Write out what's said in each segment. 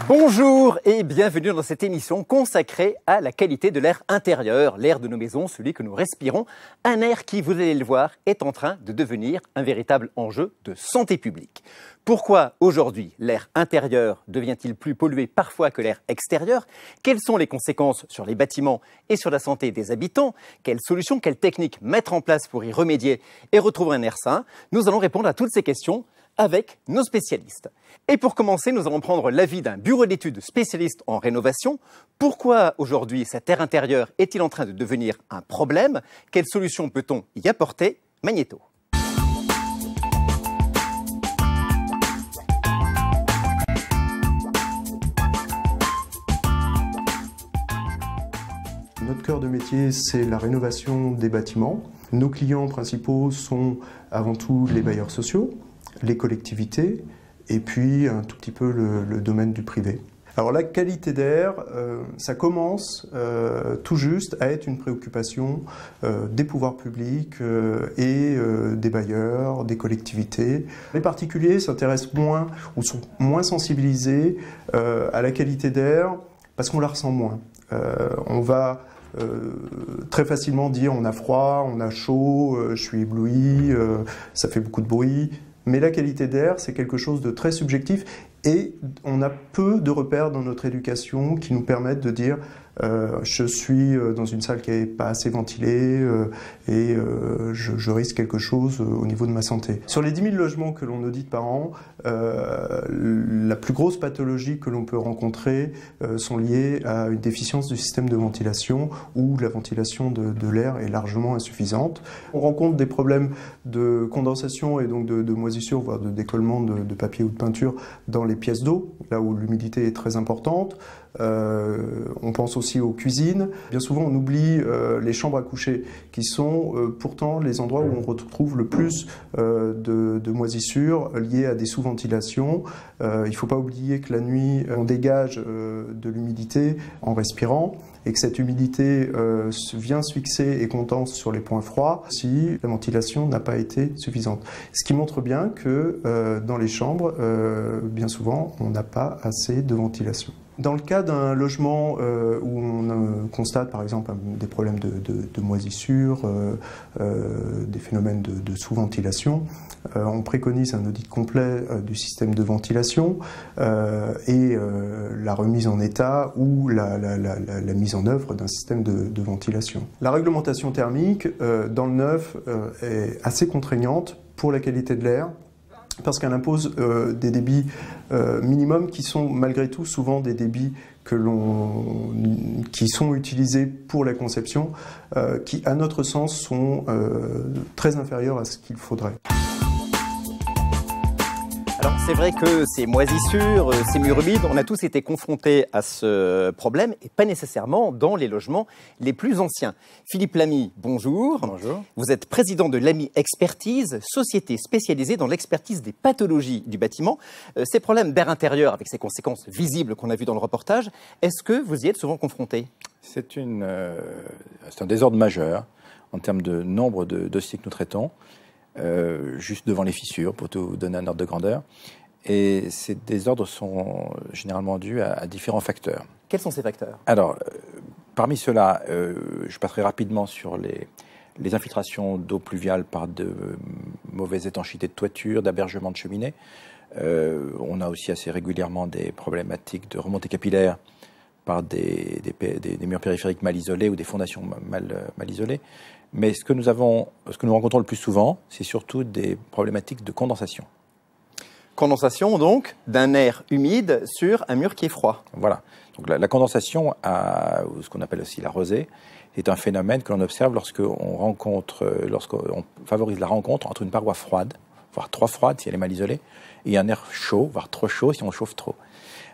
Bonjour et bienvenue dans cette émission consacrée à la qualité de l'air intérieur, l'air de nos maisons, celui que nous respirons, un air qui, vous allez le voir, est en train de devenir un véritable enjeu de santé publique. Pourquoi aujourd'hui l'air intérieur devient-il plus pollué parfois que l'air extérieur? Quelles sont les conséquences sur les bâtiments et sur la santé des habitants? Quelles solutions, quelles techniques mettre en place pour y remédier et retrouver un air sain? Nous allons répondre à toutes ces questions avec nos spécialistes. Et pour commencer, nous allons prendre l'avis d'un bureau d'études spécialiste en rénovation. Pourquoi aujourd'hui cet air intérieur est-il en train de devenir un problème? Quelles solutions peut-on y apporter? Magnéto. Notre cœur de métier, c'est la rénovation des bâtiments. Nos clients principaux sont avant tout les bailleurs sociaux, les collectivités et puis un tout petit peu le domaine du privé. Alors la qualité d'air, ça commence tout juste à être une préoccupation des pouvoirs publics et des bailleurs, des collectivités. Les particuliers s'intéressent moins ou sont moins sensibilisés à la qualité d'air parce qu'on la ressent moins. On va très facilement dire on a froid, on a chaud, je suis ébloui, ça fait beaucoup de bruit. Mais la qualité d'air, c'est quelque chose de très subjectif et on a peu de repères dans notre éducation qui nous permettent de dire je suis dans une salle qui n'est pas assez ventilée et je risque quelque chose au niveau de ma santé. Sur les 10 000 logements que l'on audite par an, la plus grosse pathologie que l'on peut rencontrer sont liées à une déficience du système de ventilation où la ventilation de l'air est largement insuffisante. On rencontre des problèmes de condensation et donc de moisissure, voire de décollement de papier ou de peinture dans les pièces d'eau, là où l'humidité est très importante. On pense aussi aux cuisines. Bien souvent, on oublie les chambres à coucher, qui sont pourtant les endroits où on retrouve le plus de moisissures liées à des sous-ventilations. Il ne faut pas oublier que la nuit, on dégage de l'humidité en respirant et que cette humidité vient se fixer et condense sur les points froids si la ventilation n'a pas été suffisante. Ce qui montre bien que dans les chambres, bien souvent, on n'a pas assez de ventilation. Dans le cas d'un logement où on constate par exemple des problèmes de moisissure, des phénomènes de sous-ventilation, on préconise un audit complet du système de ventilation et la remise en état ou la mise en œuvre d'un système de ventilation. La réglementation thermique dans le neuf est assez contraignante pour la qualité de l'air, parce qu'elle impose des débits minimums qui sont malgré tout souvent des débits qui sont utilisés pour la conception, qui à notre sens sont très inférieurs à ce qu'il faudrait. Alors c'est vrai que ces moisissures, ces murs humides, on a tous été confrontés à ce problème et pas nécessairement dans les logements les plus anciens. Philippe Lamy, bonjour. Bonjour. Vous êtes président de Lamy Expertise, société spécialisée dans l'expertise des pathologies du bâtiment. Ces problèmes d'air intérieur avec ces conséquences visibles qu'on a vues dans le reportage, est-ce que vous y êtes souvent confronté? C'est un désordre majeur en termes de nombre de dossiers que nous traitons. Juste devant les fissures, pour tout donner un ordre de grandeur. Et ces désordres sont généralement dus à différents facteurs. Quels sont ces facteurs? Alors, parmi ceux-là, je passerai rapidement sur les infiltrations d'eau pluviale par de mauvaises étanchéités de toiture, d'hébergement de cheminées. On a aussi assez régulièrement des problématiques de remontée capillaire par des murs périphériques mal isolés ou des fondations mal isolées. Mais ce que nous rencontrons le plus souvent, c'est surtout des problématiques de condensation. Condensation, donc, d'un air humide sur un mur qui est froid. Voilà. Donc la condensation, ce qu'on appelle aussi la rosée, est un phénomène que l'on observe lorsqu'on favorise la rencontre entre une paroi froide, voire trop froide si elle est mal isolée, et un air chaud, voire trop chaud si on chauffe trop.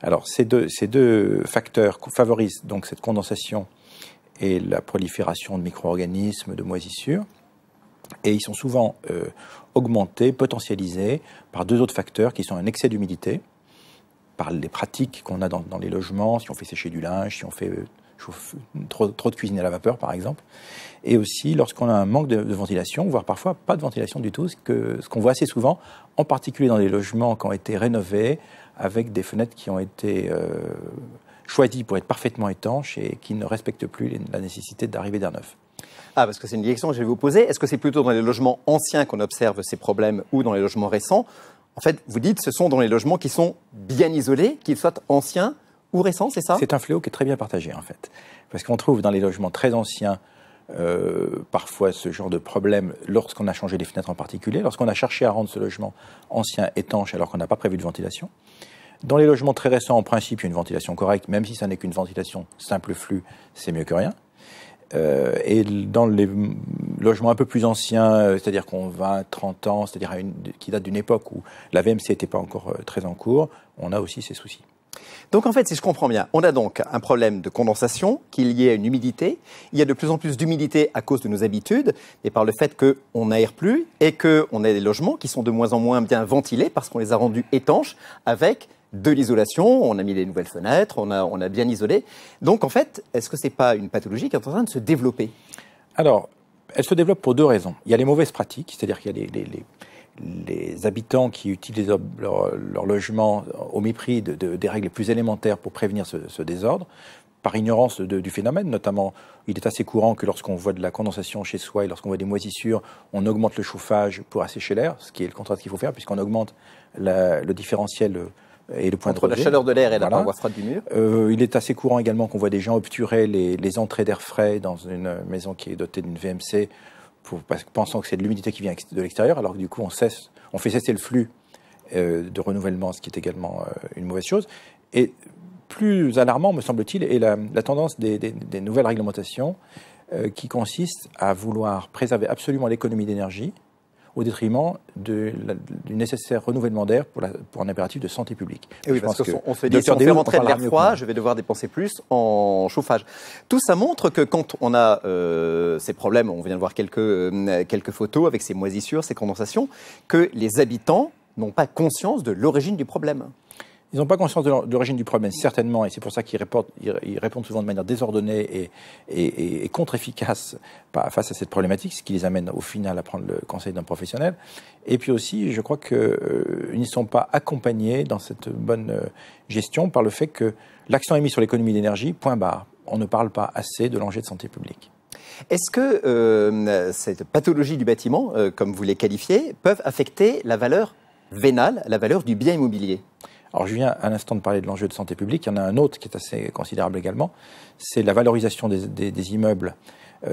Alors ces deux facteurs favorisent donc cette condensation et la prolifération de micro-organismes, de moisissures. Et ils sont souvent augmentés, potentialisés par deux autres facteurs qui sont un excès d'humidité, par les pratiques qu'on a dans les logements, si on fait sécher du linge, si on fait trop de cuisine à la vapeur par exemple, et aussi lorsqu'on a un manque de ventilation, voire parfois pas de ventilation du tout, ce qu'on voit assez souvent, en particulier dans les logements qui ont été rénovés avec des fenêtres qui ont été choisies pour être parfaitement étanches et qui ne respectent plus la nécessité d'arriver d'air neuf. Ah, parce que c'est une direction que je vais vous poser. Est-ce que c'est plutôt dans les logements anciens qu'on observe ces problèmes ou dans les logements récents? En fait, vous dites ce sont dans les logements qui sont bien isolés, qu'ils soient anciens ou récents, c'est ça? C'est un fléau qui est très bien partagé, en fait. Parce qu'on trouve dans les logements très anciens parfois ce genre de problème lorsqu'on a changé les fenêtres en particulier, lorsqu'on a cherché à rendre ce logement ancien étanche alors qu'on n'a pas prévu de ventilation. Dans les logements très récents, en principe, il y a une ventilation correcte, même si ça n'est qu'une ventilation simple flux, c'est mieux que rien. Et dans les logements un peu plus anciens, c'est-à-dire qu'on 20, 30 ans, c'est-à-dire qui datent d'une époque où la VMC n'était pas encore très en cours, on a aussi ces soucis. Donc en fait, si je comprends bien, on a donc un problème de condensation qui est lié à une humidité. Il y a de plus en plus d'humidité à cause de nos habitudes et par le fait qu'on n'aère plus et qu'on a des logements qui sont de moins en moins bien ventilés parce qu'on les a rendus étanches avec de l'isolation, on a mis des nouvelles fenêtres, on a bien isolé. Donc en fait, est-ce que ce n'est pas une pathologie qui est en train de se développer? Alors, elle se développe pour deux raisons. Il y a les mauvaises pratiques, c'est-à-dire qu'il y a les habitants qui utilisent leur logement au mépris des règles les plus élémentaires pour prévenir ce désordre, par ignorance du phénomène. Notamment, il est assez courant que lorsqu'on voit de la condensation chez soi et lorsqu'on voit des moisissures, on augmente le chauffage pour assécher l'air, ce qui est le contraire qu'il faut faire, puisqu'on augmente le différentiel et le point entre de rosée. La chaleur de l'air et la paroi froide du mur. Il est assez courant également qu'on voit des gens obturer les entrées d'air frais dans une maison qui est dotée d'une VMC, pensant que c'est de l'humidité qui vient de l'extérieur, alors que du coup on fait cesser le flux de renouvellement, ce qui est également une mauvaise chose. Et plus alarmant, me semble-t-il, est la tendance des nouvelles réglementations qui consistent à vouloir préserver absolument l'économie d'énergie au détriment du nécessaire renouvellement d'air pour un impératif de santé publique. Et oui, parce qu'on se dit, si on fait rentrer de l'air froid, je vais devoir dépenser plus en chauffage. Tout ça montre que quand on a ces problèmes, on vient de voir quelques photos avec ces moisissures, ces condensations, que les habitants n'ont pas conscience de l'origine du problème. Ils n'ont pas conscience de l'origine du problème, certainement, et c'est pour ça qu'ils répondent souvent de manière désordonnée et contre-efficace face à cette problématique, ce qui les amène au final à prendre le conseil d'un professionnel. Et puis aussi, je crois qu'ils ne sont pas accompagnés dans cette bonne gestion par le fait que l'accent est mis sur l'économie d'énergie, point barre. On ne parle pas assez de l'enjeu de santé publique. Est-ce que cette pathologie du bâtiment, comme vous les qualifiez, peuvent affecter la valeur vénale, la valeur du bien immobilier ? Alors, je viens à l'instant de parler de l'enjeu de santé publique. Il y en a un autre qui est assez considérable également. C'est la valorisation des immeubles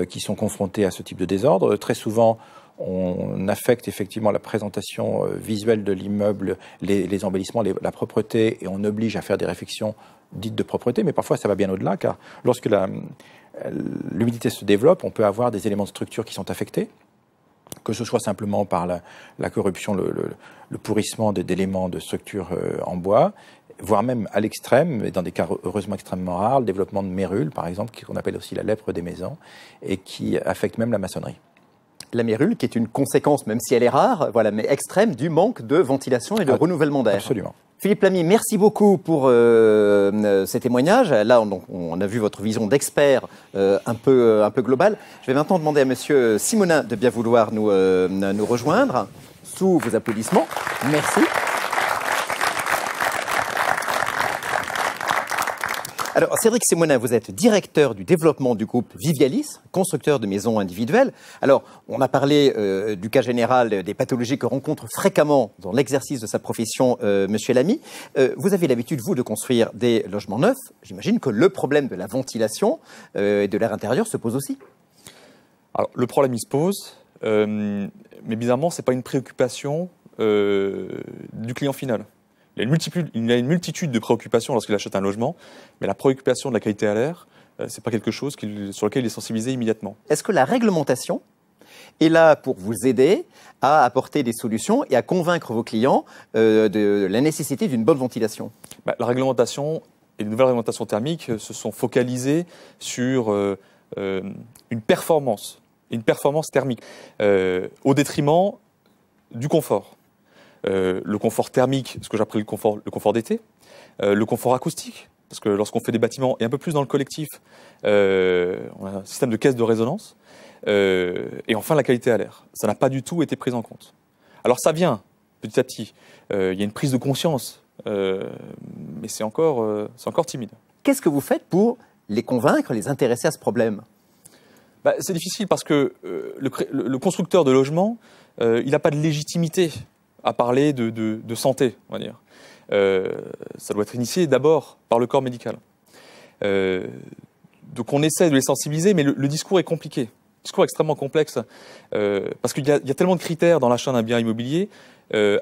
qui sont confrontés à ce type de désordre. Très souvent, on affecte effectivement la présentation visuelle de l'immeuble, les embellissements, la propreté, et on oblige à faire des réfections dites de propreté. Mais parfois, ça va bien au-delà, car lorsque l'humidité se développe, on peut avoir des éléments de structure qui sont affectés, que ce soit simplement par la corruption, le pourrissement d'éléments de structure en bois, voire même à l'extrême, et dans des cas heureusement extrêmement rares, le développement de mérules, par exemple, qu'on appelle aussi la lèpre des maisons, et qui affecte même la maçonnerie. La mérule, qui est une conséquence, même si elle est rare, voilà, mais extrême, du manque de ventilation et de renouvellement d'air. Absolument. Philippe Lamy, merci beaucoup pour ces témoignages. Là, on a vu votre vision d'expert un peu globale. Je vais maintenant demander à monsieur Simonin de bien vouloir nous rejoindre sous vos applaudissements. Merci. Alors, Cédric Simonin, vous êtes directeur du développement du groupe Vivialis, constructeur de maisons individuelles. Alors, on a parlé du cas général des pathologies que rencontre fréquemment dans l'exercice de sa profession monsieur Lamy. Vous avez l'habitude, vous, de construire des logements neufs. J'imagine que le problème de la ventilation et de l'air intérieur se pose aussi. Alors, le problème, il se pose, mais bizarrement, ce n'est pas une préoccupation du client final. Il y a une multitude de préoccupations lorsqu'il achète un logement, mais la préoccupation de la qualité à l'air, ce n'est pas quelque chose sur lequel il est sensibilisé immédiatement. Est-ce que la réglementation est là pour vous aider à apporter des solutions et à convaincre vos clients de la nécessité d'une bonne ventilation ? La réglementation et les nouvelles réglementations thermiques se sont focalisées sur une performance thermique au détriment du confort. Le confort thermique, ce que j'appelle le confort d'été, le confort acoustique, parce que lorsqu'on fait des bâtiments, et un peu plus dans le collectif, on a un système de caisse de résonance, et enfin la qualité à l'air. Ça n'a pas du tout été pris en compte. Alors ça vient petit à petit, il y a une prise de conscience mais c'est encore timide. Qu'est-ce que vous faites pour les convaincre, les intéresser à ce problème? C'est difficile parce que le constructeur de logement, il n'a pas de légitimité à parler de santé, on va dire. Ça doit être initié d'abord par le corps médical. Donc on essaie de les sensibiliser, mais le discours est compliqué. Le discours est extrêmement complexe parce qu'il y a tellement de critères dans l'achat d'un bien immobilier.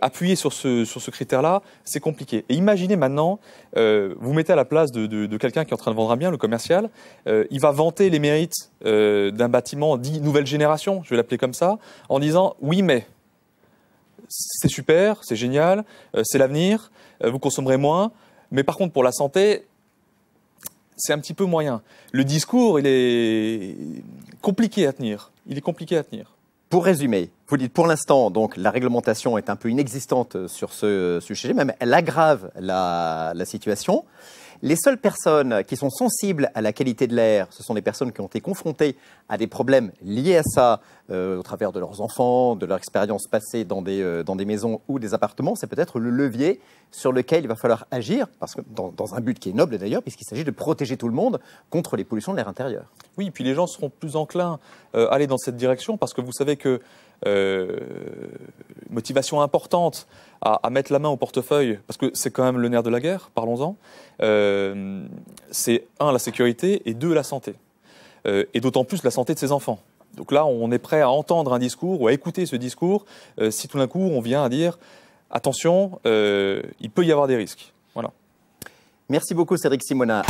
Appuyer sur ce critère-là, c'est compliqué. Et imaginez maintenant, vous mettez à la place de quelqu'un qui est en train de vendre un bien, le commercial, il va vanter les mérites d'un bâtiment dit nouvelle génération, je vais l'appeler comme ça, en disant oui mais c'est super, c'est génial, c'est l'avenir, vous consommerez moins, mais par contre pour la santé, c'est un petit peu moyen. Le discours, il est compliqué à tenir. Pour résumer, vous dites pour l'instant, donc la réglementation est un peu inexistante sur ce sujet, même elle aggrave la situation. Les seules personnes qui sont sensibles à la qualité de l'air, ce sont des personnes qui ont été confrontées à des problèmes liés à ça, au travers de leurs enfants, de leur expérience passée dans des maisons ou des appartements. C'est peut-être le levier sur lequel il va falloir agir, parce que dans un but qui est noble d'ailleurs, puisqu'il s'agit de protéger tout le monde contre les pollutions de l'air intérieur. Oui, puis les gens seront plus enclins à aller dans cette direction, parce que vous savez que motivation importante à mettre la main au portefeuille, parce que c'est quand même le nerf de la guerre, parlons-en, c'est 1, la sécurité, et 2, la santé. Et d'autant plus la santé de ses enfants. Donc là, on est prêt à entendre un discours ou à écouter ce discours si tout d'un coup on vient à dire « attention, il peut y avoir des risques ». Voilà. Merci beaucoup Cédric Simonnin.